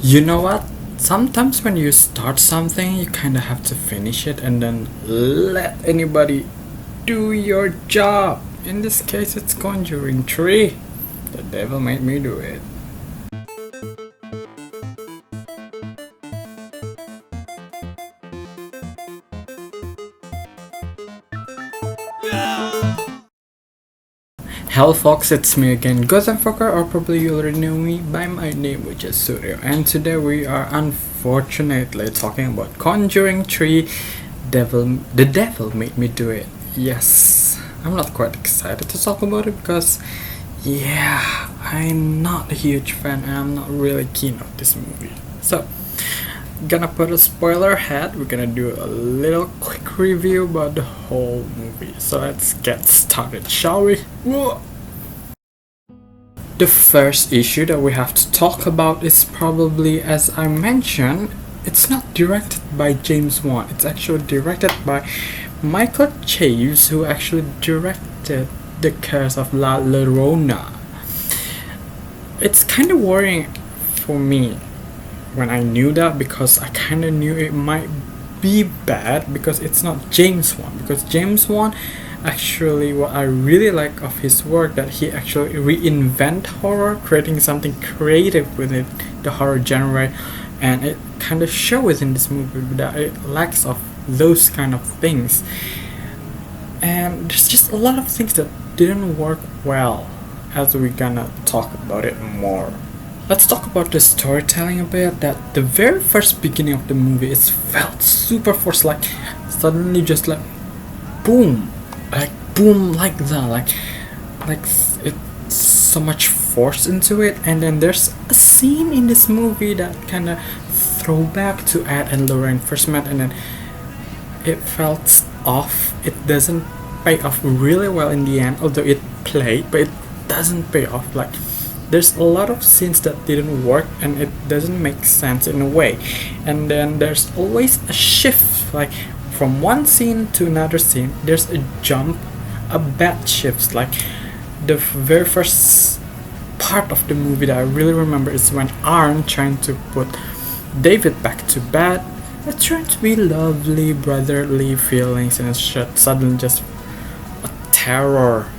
You know what? Sometimes when you start something, you kind of have to finish it and then let anybody do your job. In this case, it's Conjuring 3. The devil made me do it. Hello folks, it's me again, Gothenvoker, or probably you already know me by my name, which is Suryo. And today we are unfortunately talking about Conjuring 3, The Devil Made Me Do It. Yes, I'm not quite excited to talk about it because, yeah, I'm not a huge fan and I'm not really keen on this movie. So, gonna put a spoiler ahead. We're gonna do a little quick review about the whole movie. So let's get started, shall we? Whoa. The first issue that we have to talk about is probably, as I mentioned, it's not directed by James Wan. It's actually directed by Michael Chaves, who actually directed The Curse of La Llorona. It's kind of worrying for me when I knew that, because I kind of knew it might be bad because it's not James Wan. Because James Wan, actually, what I really like of his work, that he actually reinvent horror, creating something creative within the horror genre, and it kind of shows in this movie that it lacks of those kind of things. And there's just a lot of things that didn't work well, as we're gonna talk about it more. Let's talk about the storytelling a bit. That the very first beginning of the movie, it felt super forced, like suddenly just like boom like that, like it's so much force into it. And then there's a scene in this movie that kind of throwback to Ed and Lorraine first met, and then it felt off. It doesn't pay off really well in the end, although it played, but it doesn't pay off. Like, there's a lot of scenes that didn't work and it doesn't make sense in a way. And then there's always a shift, like from one scene to another scene. There's a jump, a bad shift. Like the very first part of the movie that I really remember is when Arn trying to put David back to bed. It's trying to be lovely brotherly feelings, and it's suddenly just a terror,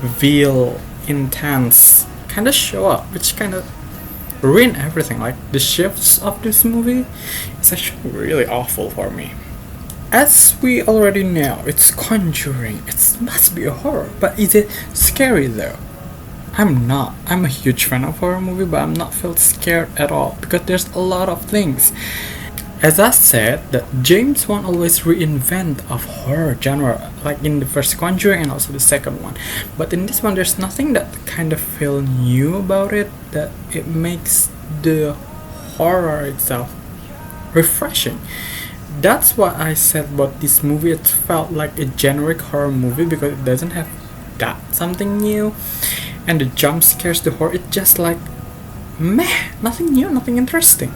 veil, intense kind of show up, which kind of ruin everything. Like the shifts of this movie is actually really awful for me. As we already know, it's Conjuring. It must be a horror, but is it scary though? I'm not. I'm a huge fan of horror movie, but I'm not felt scared at all because there's a lot of things. As I said, that James Wan always reinvent of horror genre, like in the first Conjuring and also the second one. But in this one, there's nothing that kind of feel new about it, that it makes the horror itself refreshing. That's what I said about this movie. It felt like a generic horror movie because it doesn't have that something new, and the jump scares, the horror, it just like meh, nothing new, nothing interesting.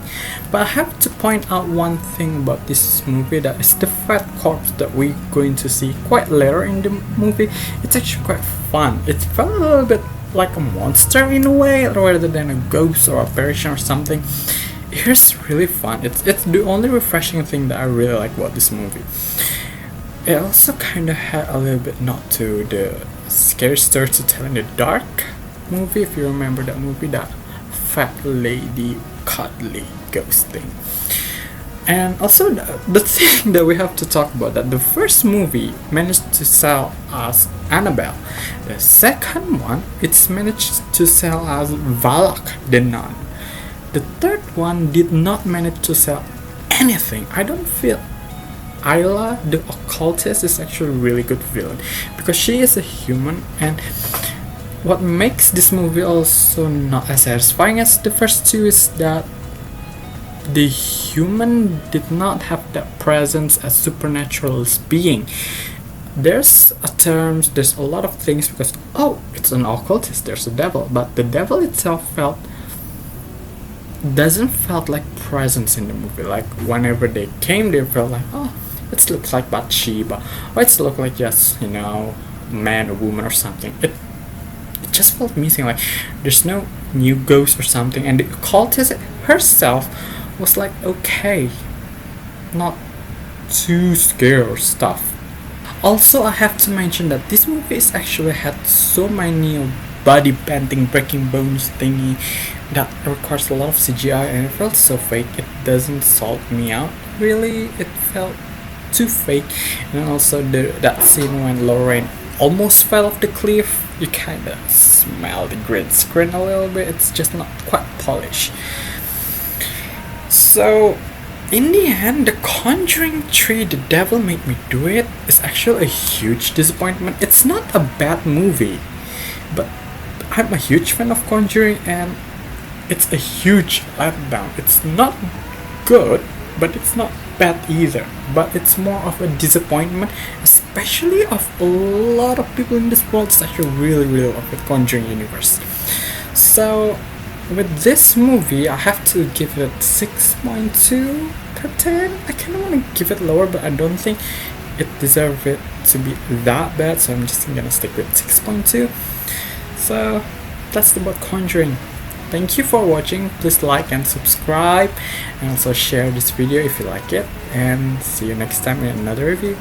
But I have to point out one thing about this movie, that is the fat corpse that we're going to see quite later in the movie. It's actually quite fun. It felt a little bit like a monster in a way, rather than a ghost or apparition or something. It's really fun. It's the only refreshing thing that I really like about this movie. It also kind of had a little bit nod to the scary story to tell in the dark movie, if you remember that movie, that fat lady cuddly ghost thing. And also the thing that we have to talk about, that the first movie managed to sell us Annabelle. The second one, it's managed to sell us Valak the nun. The third one did not manage to sell anything. I don't feel Isla the occultist is actually a really good villain because she is a human. And what makes this movie also not as satisfying as the first two is that the human did not have that presence as supernatural being. There's a lot of things because, oh, it's an occultist, there's a devil, but the devil itself doesn't felt like presence in the movie. Like whenever they came, they felt like, oh, it looks like Bathsheba, or it looks like just, man or woman or something. It just felt missing. Like there's no new ghost or something. And the occultist herself was like okay, not too scary or stuff. Also, I have to mention that this movie is actually had so many body bending, breaking bones thingy that requires a lot of CGI, and it felt so fake. It doesn't salt me out. Really, it felt too fake. And also that scene when Lorraine almost fell off the cliff, you kind of smell the green screen a little bit. It's just not quite polished. So in the end, The Conjuring 3 The Devil Made Me Do It is actually a huge disappointment. It's not a bad movie, but I'm a huge fan of Conjuring and it's a huge letdown. It's not good, but it's not bad either. But it's more of a disappointment, especially of a lot of people in this world. It's actually really love the Conjuring universe. So with this movie, I have to give it 6.2 per 10. I kind of want to give it lower, but I don't think it deserves it to be that bad, so I'm just gonna stick with 6.2. So that's about Conjuring. Thank you for watching. Please like and subscribe, and also share this video if you like it, and see you next time in another review.